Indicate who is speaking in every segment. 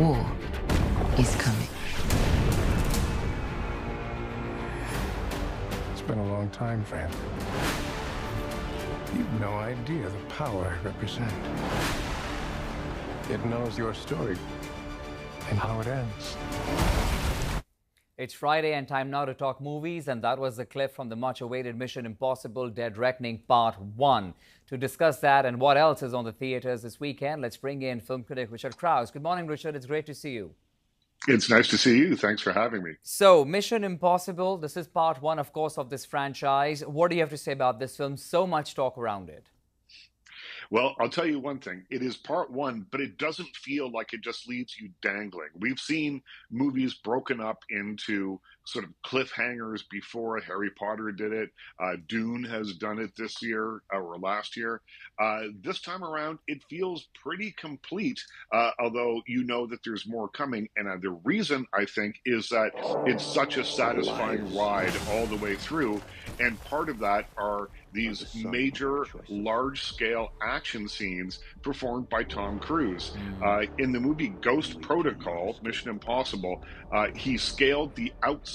Speaker 1: War is coming.
Speaker 2: It's been a long time, friend. You've no idea the power I represent. It knows your story and how it ends.
Speaker 3: It's Friday and time now to talk movies, and that was the clip from the much-awaited Mission Impossible Dead Reckoning Part 1. To discuss that and what else is on the theaters this weekend, let's bring in film critic Richard Crouse. Good morning, Richard. It's great to see you.
Speaker 4: It's nice to see you. Thanks for having me.
Speaker 3: So, Mission Impossible, this is Part 1, of course, of this franchise. What do you have to say about this film? So much talk around it.
Speaker 4: Well, I'll tell you one thing. It is part one, but it doesn't feel like it just leaves you dangling. We've seen movies broken up into sort of cliffhangers before. Harry Potter did it. Dune has done it this year or last year. This time around, it feels pretty complete, although you know that there's more coming. And the reason, I think, is that it's such a satisfying ride all the way through. And part of that are these major, large-scale action scenes performed by Tom Cruise. In the movie Ghost Protocol, Mission Impossible, he scaled the outside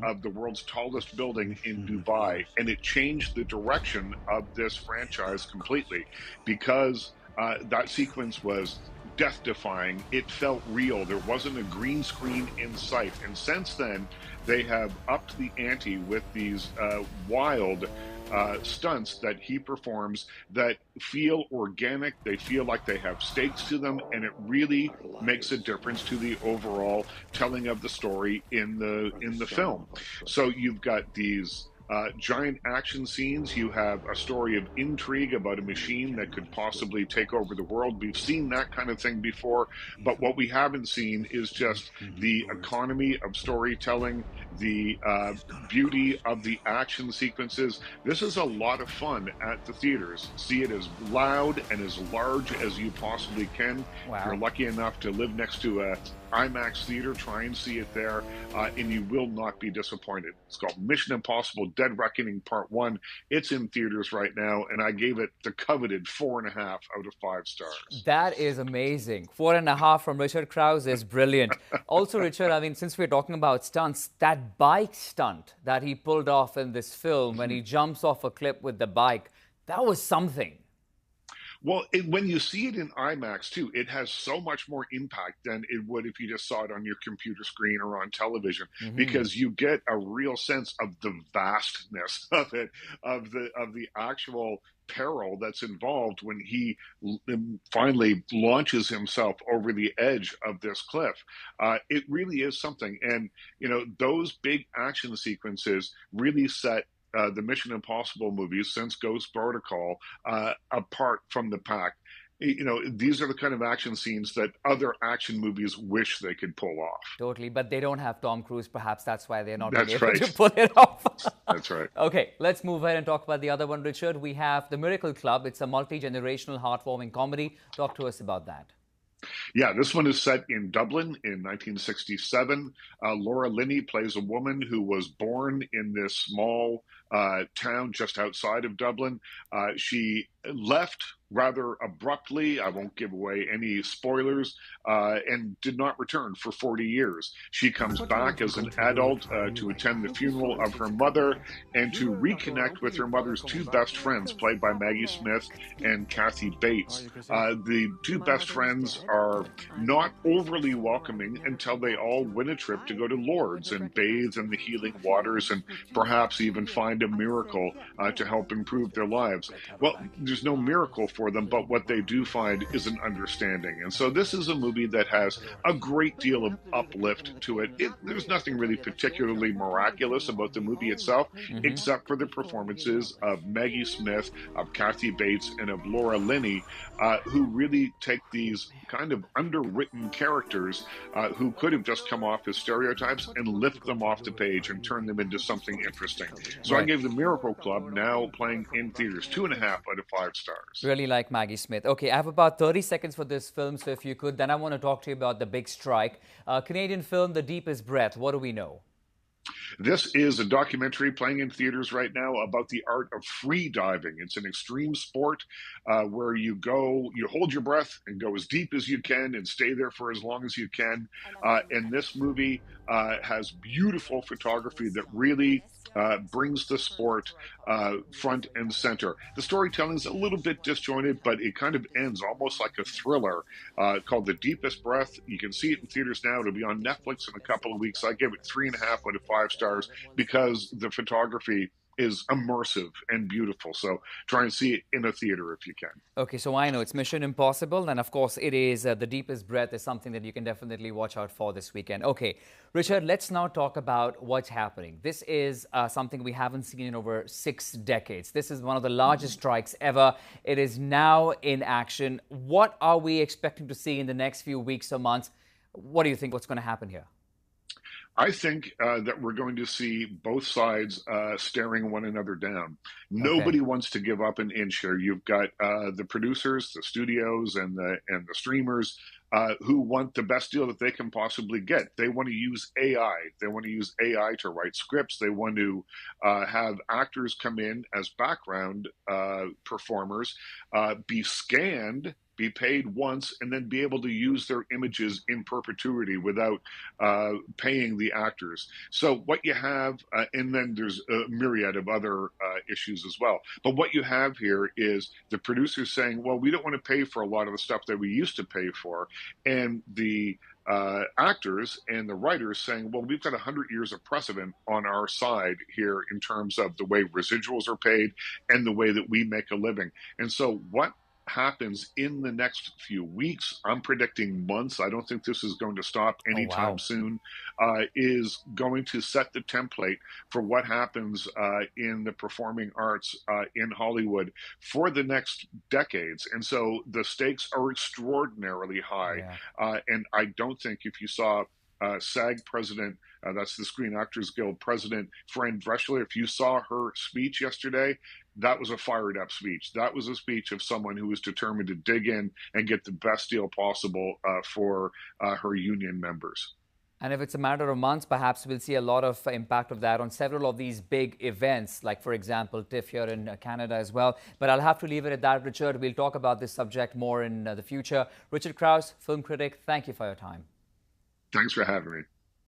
Speaker 4: of the world's tallest building in Dubai, and it changed the direction of this franchise completely because that sequence was death-defying. It felt real. There wasn't a green screen in sight. And since then, they have upped the ante with these wild stunts that he performs that feel organic. They feel like they have stakes to them, and it really makes a difference to the overall telling of the story in the film. So you've got these giant action scenes. You have a story of intrigue about a machine that could possibly take over the world. We've seen that kind of thing before, but what we haven't seen is just the economy of storytelling, the beauty of the action sequences. This is a lot of fun at the theaters. See it as loud and as large as you possibly can.
Speaker 3: Wow.
Speaker 4: If you're lucky enough to live next to a IMAX theater, try and see it there, and you will not be disappointed. It's called Mission Impossible Dead Reckoning Part 1. It's in theaters right now, and I gave it the coveted 4.5 out of 5 stars.
Speaker 3: That is amazing. 4.5 from Richard Crouse is brilliant. Also, Richard, I mean, since we're talking about stunts, that bike stunt that he pulled off in this film when he jumps off a cliff with the bike, that was something.
Speaker 4: Well, when you see it in IMAX, too, it has so much more impact than it would if you just saw it on your computer screen or on television, because you get a real sense of the vastness of it, of the actual peril that's involved when he finally launches himself over the edge of this cliff. It really is something. And, you know, those big action sequences really set the Mission Impossible movies since Ghost Protocol apart from the pack. You know, these are the kind of action scenes that other action movies wish they could pull off.
Speaker 3: Totally, but they don't have Tom Cruise. Perhaps that's why they're not
Speaker 4: That's
Speaker 3: able
Speaker 4: right.
Speaker 3: to pull it off.
Speaker 4: That's right.
Speaker 3: Okay, let's move ahead and talk about the other one, Richard. We have The Miracle Club. It's a multi-generational, heartwarming comedy. Talk to us about that.
Speaker 4: Yeah, this one is set in Dublin in 1967. Laura Linney plays a woman who was born in this small town just outside of Dublin. She left rather abruptly. I won't give away any spoilers, and did not return for 40 years. She comes back as an adult to attend the funeral of her mother and to reconnect with her mother's two best friends, played by Maggie Smith and Kathy Bates. The two best friends are not overly welcoming until they all win a trip to go to Lourdes and bathe in the healing waters and perhaps even find a miracle to help improve their lives. Well, there's no miracle for them, but what they do find is an understanding. And so this is a movie that has a great deal of uplift to it. There's nothing really particularly miraculous about the movie itself, except for the performances of Maggie Smith, of Kathy Bates, and of Laura Linney, who really take these kind of underwritten characters who could have just come off as stereotypes and lift them off the page and turn them into something interesting. So I gave The Miracle Club, now playing in theaters, 2.5 out of 5 stars.
Speaker 3: Really like Maggie Smith. Okay, I have about 30 seconds for this film, so if you could, then I want to talk to you about The Big Strike. Canadian film, The Deepest Breath. What do we know?
Speaker 4: This is a documentary playing in theaters right now about the art of free diving. It's an extreme sport where you hold your breath and go as deep as you can and stay there for as long as you can. And this movie has beautiful photography that really brings the sport front and center. The storytelling is a little bit disjointed, but it kind of ends almost like a thriller called The Deepest Breath. You can see it in theaters now. It'll be on Netflix in a couple of weeks. I give it 3.5 out of 5 stars because the photography is immersive and beautiful. So try and see it in a theater if you can.
Speaker 3: Okay, so I know it's Mission Impossible, and of course it is The Deepest Breath is something that you can definitely watch out for this weekend. Okay, Richard, let's now talk about what's happening. This is something we haven't seen in over 6 decades. This is one of the largest strikes ever. It is now in action. What are we expecting to see in the next few weeks or months? What do you think what's going to happen here?
Speaker 4: I think that we're going to see both sides staring one another down. Nobody wants to give up an inch here. You've got the producers, the studios, and the streamers who want the best deal that they can possibly get. They want to use AI. They want to use AI to write scripts. They want to have actors come in as background performers, be scanned, be paid once, and then be able to use their images in perpetuity without paying the actors. So what you have, and then there's a myriad of other issues as well. But what you have here is the producers saying, well, we don't want to pay for a lot of the stuff that we used to pay for. And the actors and the writers saying, well, we've got 100 years of precedent on our side here in terms of the way residuals are paid and the way that we make a living. And so what happens in the next few weeks, I'm predicting months, I don't think this is going to stop anytime soon, is going to set the template for what happens in the performing arts in Hollywood for the next decades. And so the stakes are extraordinarily high. And I don't think if you saw SAG president, that's the Screen Actors Guild president, Fran Drescher, if you saw her speech yesterday, that was a fired up speech. That was a speech of someone who was determined to dig in and get the best deal possible for her union members.
Speaker 3: And if it's a matter of months, perhaps we'll see a lot of impact of that on several of these big events, like, for example, TIFF here in Canada as well. But I'll have to leave it at that, Richard. We'll talk about this subject more in the future. Richard Crouse, film critic, thank you for your time.
Speaker 4: Thanks for having me.